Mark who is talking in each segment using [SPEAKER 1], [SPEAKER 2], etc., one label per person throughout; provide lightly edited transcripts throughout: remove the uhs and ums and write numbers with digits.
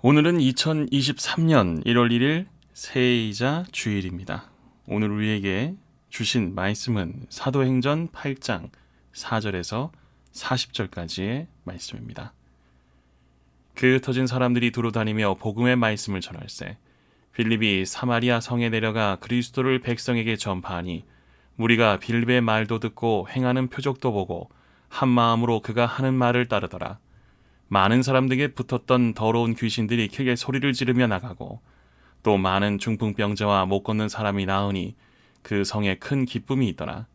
[SPEAKER 1] 오늘은 2023년 1월 1일 새해이자 주일입니다. 오늘 우리에게 주신 말씀은 사도행전 8장 4절에서 40절까지의 말씀입니다. 그 흩어진 사람들이 두루 다니며 복음의 말씀을 전할세 빌립이 사마리아 성에 내려가 그리스도를 백성에게 전파하니 무리가 빌립의 말도 듣고 행하는 표적도 보고 한 마음으로 그가 하는 말을 따르더라. 많은 사람들에게 붙었던 더러운 귀신들이 크게 소리를 지르며 나가고 또 많은 중풍병자와 못 걷는 사람이 나으니 그 성에 큰 기쁨이 있더라.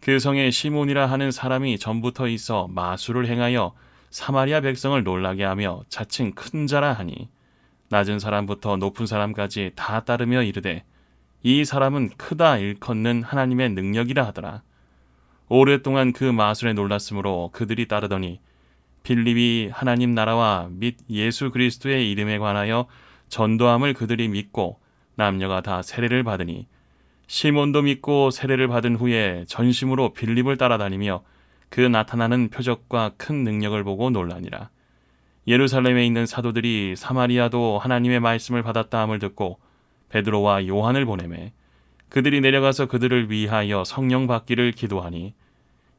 [SPEAKER 1] 그 성에 시몬이라 하는 사람이 전부터 있어 마술을 행하여 사마리아 백성을 놀라게 하며 자칭 큰 자라 하니 낮은 사람부터 높은 사람까지 다 따르며 이르되 이 사람은 크다 일컫는 하나님의 능력이라 하더라. 오랫동안 그 마술에 놀랐으므로 그들이 따르더니 빌립이 하나님 나라와 및 예수 그리스도의 이름에 관하여 전도함을 그들이 믿고 남녀가 다 세례를 받으니 시몬도 믿고 세례를 받은 후에 전심으로 빌립을 따라다니며 그 나타나는 표적과 큰 능력을 보고 놀라니라. 예루살렘에 있는 사도들이 사마리아도 하나님의 말씀을 받았다 함을 듣고 베드로와 요한을 보내매 그들이 내려가서 그들을 위하여 성령 받기를 기도하니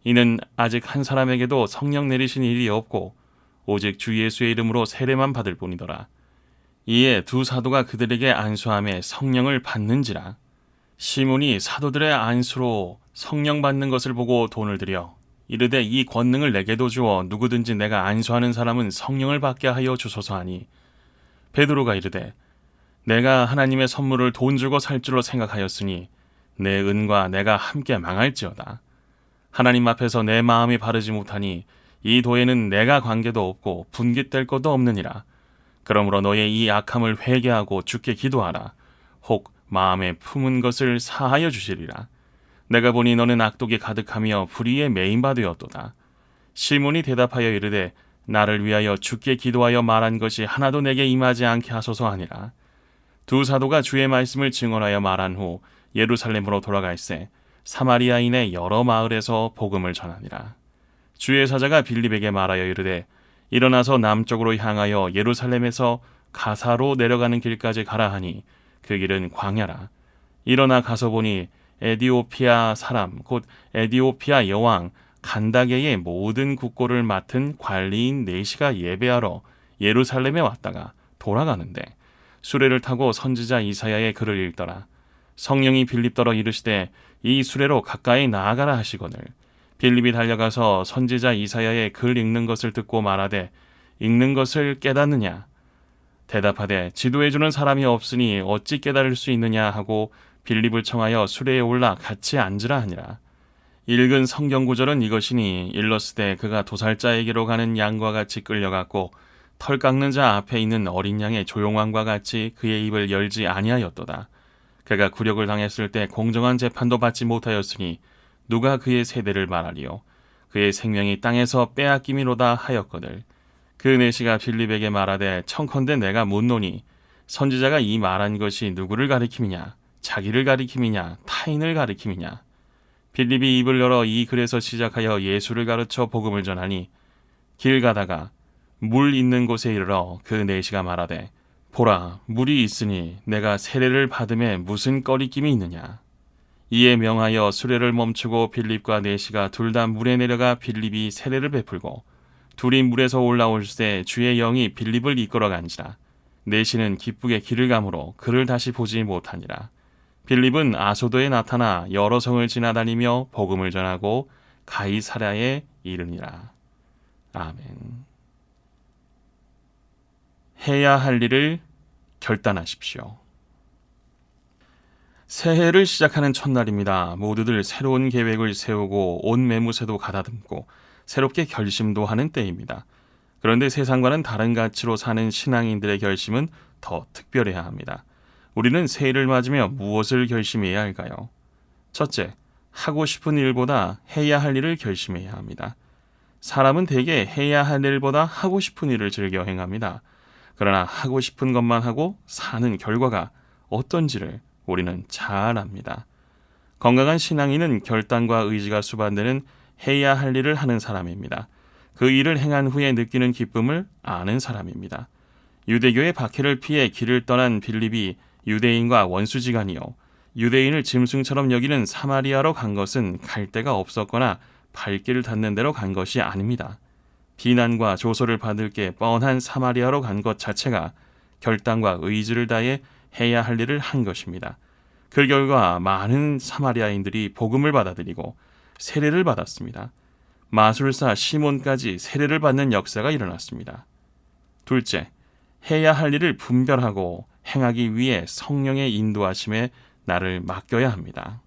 [SPEAKER 1] 이는 아직 한 사람에게도 성령 내리신 일이 없고 오직 주 예수의 이름으로 세례만 받을 뿐이더라. 이에 두 사도가 그들에게 안수하며 성령을 받는지라. 시몬이 사도들의 안수로 성령 받는 것을 보고 돈을 들여 이르되 이 권능을 내게도 주어 누구든지 내가 안수하는 사람은 성령을 받게 하여 주소서 하니 베드로가 이르되 내가 하나님의 선물을 돈 주고 살 줄로 생각하였으니 내 은과 내가 함께 망할지어다. 하나님 앞에서 내 마음이 바르지 못하니 이 도에는 내가 관계도 없고 분깃될 것도 없느니라. 그러므로 너의 이 악함을 회개하고 주께 기도하라. 혹 마음에 품은 것을 사하여 주시리라. 내가 보니 너는 악독이 가득하며 불의에 매인바 되었도다. 시몬이 대답하여 이르되 나를 위하여 주께 기도하여 말한 것이 하나도 내게 임하지 않게 하소서 하니라. 두 사도가 주의 말씀을 증언하여 말한 후 예루살렘으로 돌아갈새 사마리아인의 여러 마을에서 복음을 전하니라. 주의 사자가 빌립에게 말하여 이르되 일어나서 남쪽으로 향하여 예루살렘에서 가사로 내려가는 길까지 가라 하니 그 길은 광야라. 일어나 가서 보니 에디오피아 사람 곧 에디오피아 여왕 간다게의 모든 국고를 맡은 관리인 네시가 예배하러 예루살렘에 왔다가 돌아가는데 수레를 타고 선지자 이사야의 글을 읽더라. 성령이 빌립더러 이르시되 이 수레로 가까이 나아가라 하시거늘 빌립이 달려가서 선지자 이사야의 글 읽는 것을 듣고 말하되 읽는 것을 깨닫느냐 대답하되 지도해주는 사람이 없으니 어찌 깨달을 수 있느냐 하고 빌립을 청하여 수레에 올라 같이 앉으라 하니라. 읽은 성경 구절은 이것이니 일러스되 그가 도살자에게로 가는 양과 같이 끌려갔고 털 깎는 자 앞에 있는 어린 양의 조용함과 같이 그의 입을 열지 아니하였도다. 그가 굴욕을 당했을 때 공정한 재판도 받지 못하였으니 누가 그의 세대를 말하리요. 그의 생명이 땅에서 빼앗김이로다 하였거늘. 그 내시가 빌립에게 말하되 청컨대 내가 묻노니 선지자가 이 말한 것이 누구를 가리킴이냐 자기를 가리킴이냐 타인을 가리킴이냐. 빌립이 입을 열어 이 글에서 시작하여 예수를 가르쳐 복음을 전하니 길 가다가 물 있는 곳에 이르러 그 내시가 말하되 보라 물이 있으니 내가 세례를 받음에 무슨 꺼리낌이 있느냐. 이에 명하여 수레를 멈추고 빌립과 네시가 둘 다 물에 내려가 빌립이 세례를 베풀고 둘이 물에서 올라올새 주의 영이 빌립을 이끌어간지라. 네시는 기쁘게 길을 가므로 그를 다시 보지 못하니라. 빌립은 아소도에 나타나 여러 성을 지나다니며 복음을 전하고 가이사랴에 이르니라. 아멘. 해야 할 일을 결단하십시오. 새해를 시작하는 첫날입니다. 모두들 새로운 계획을 세우고 온 매무새도 가다듬고 새롭게 결심도 하는 때입니다. 그런데 세상과는 다른 가치로 사는 신앙인들의 결심은 더 특별해야 합니다. 우리는 새해를 맞으며 무엇을 결심해야 할까요? 첫째, 하고 싶은 일보다 해야 할 일을 결심해야 합니다. 사람은 대개 해야 할 일보다 하고 싶은 일을 즐겨 행합니다. 그러나 하고 싶은 것만 하고 사는 결과가 어떤지를 우리는 잘 압니다. 건강한 신앙인은 결단과 의지가 수반되는 해야 할 일을 하는 사람입니다. 그 일을 행한 후에 느끼는 기쁨을 아는 사람입니다. 유대교의 박해를 피해 길을 떠난 빌립이 유대인과 원수지간이요 유대인을 짐승처럼 여기는 사마리아로 간 것은 갈 데가 없었거나 발길을 닿는 데로 간 것이 아닙니다. 비난과 조소를 받을 게 뻔한 사마리아로 간 것 자체가 결단과 의지를 다해 해야 할 일을 한 것입니다. 그 결과 많은 사마리아인들이 복음을 받아들이고 세례를 받았습니다. 마술사 시몬까지 세례를 받는 역사가 일어났습니다. 둘째, 해야 할 일을 분별하고 행하기 위해 성령의 인도하심에 나를 맡겨야 합니다.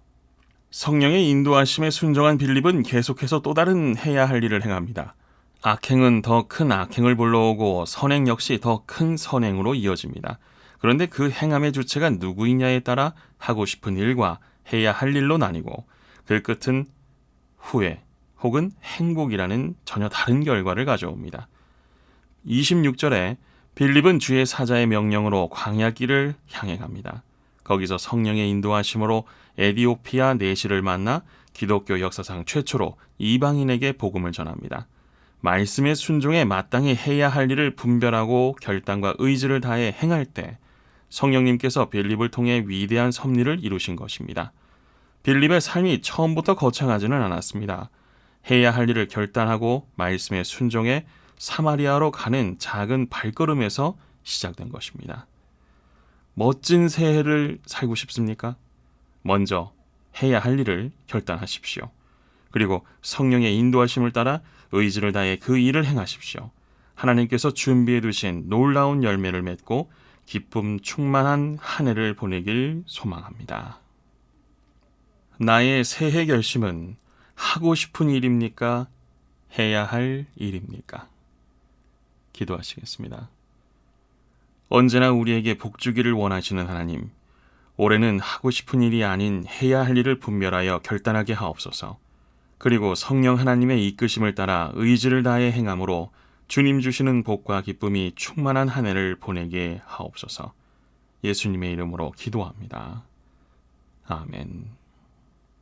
[SPEAKER 1] 성령의 인도하심에 순종한 빌립은 계속해서 또 다른 해야 할 일을 행합니다. 악행은 더 큰 악행을 불러오고 선행 역시 더 큰 선행으로 이어집니다. 그런데 그 행함의 주체가 누구이냐에 따라 하고 싶은 일과 해야 할 일로 나뉘고 그 끝은 후회 혹은 행복이라는 전혀 다른 결과를 가져옵니다. 26절에 빌립은 주의 사자의 명령으로 광야 길을 향해 갑니다. 거기서 성령의 인도하심으로 에디오피아 내시를 만나 기독교 역사상 최초로 이방인에게 복음을 전합니다. 말씀의 순종에 마땅히 해야 할 일을 분별하고 결단과 의지를 다해 행할 때 성령님께서 빌립을 통해 위대한 섭리를 이루신 것입니다. 빌립의 삶이 처음부터 거창하지는 않았습니다. 해야 할 일을 결단하고 말씀에 순종해 사마리아로 가는 작은 발걸음에서 시작된 것입니다. 멋진 새해를 살고 싶습니까? 먼저 해야 할 일을 결단하십시오. 그리고 성령의 인도하심을 따라 의지를 다해 그 일을 행하십시오. 하나님께서 준비해 두신 놀라운 열매를 맺고 기쁨 충만한 한 해를 보내길 소망합니다. 나의 새해 결심은 하고 싶은 일입니까? 해야 할 일입니까? 기도하시겠습니다. 언제나 우리에게 복 주기를 원하시는 하나님, 올해는 하고 싶은 일이 아닌 해야 할 일을 분별하여 결단하게 하옵소서. 그리고 성령 하나님의 이끄심을 따라 의지를 다해 행함으로 주님 주시는 복과 기쁨이 충만한 한 해를 보내게 하옵소서. 예수님의 이름으로 기도합니다. 아멘.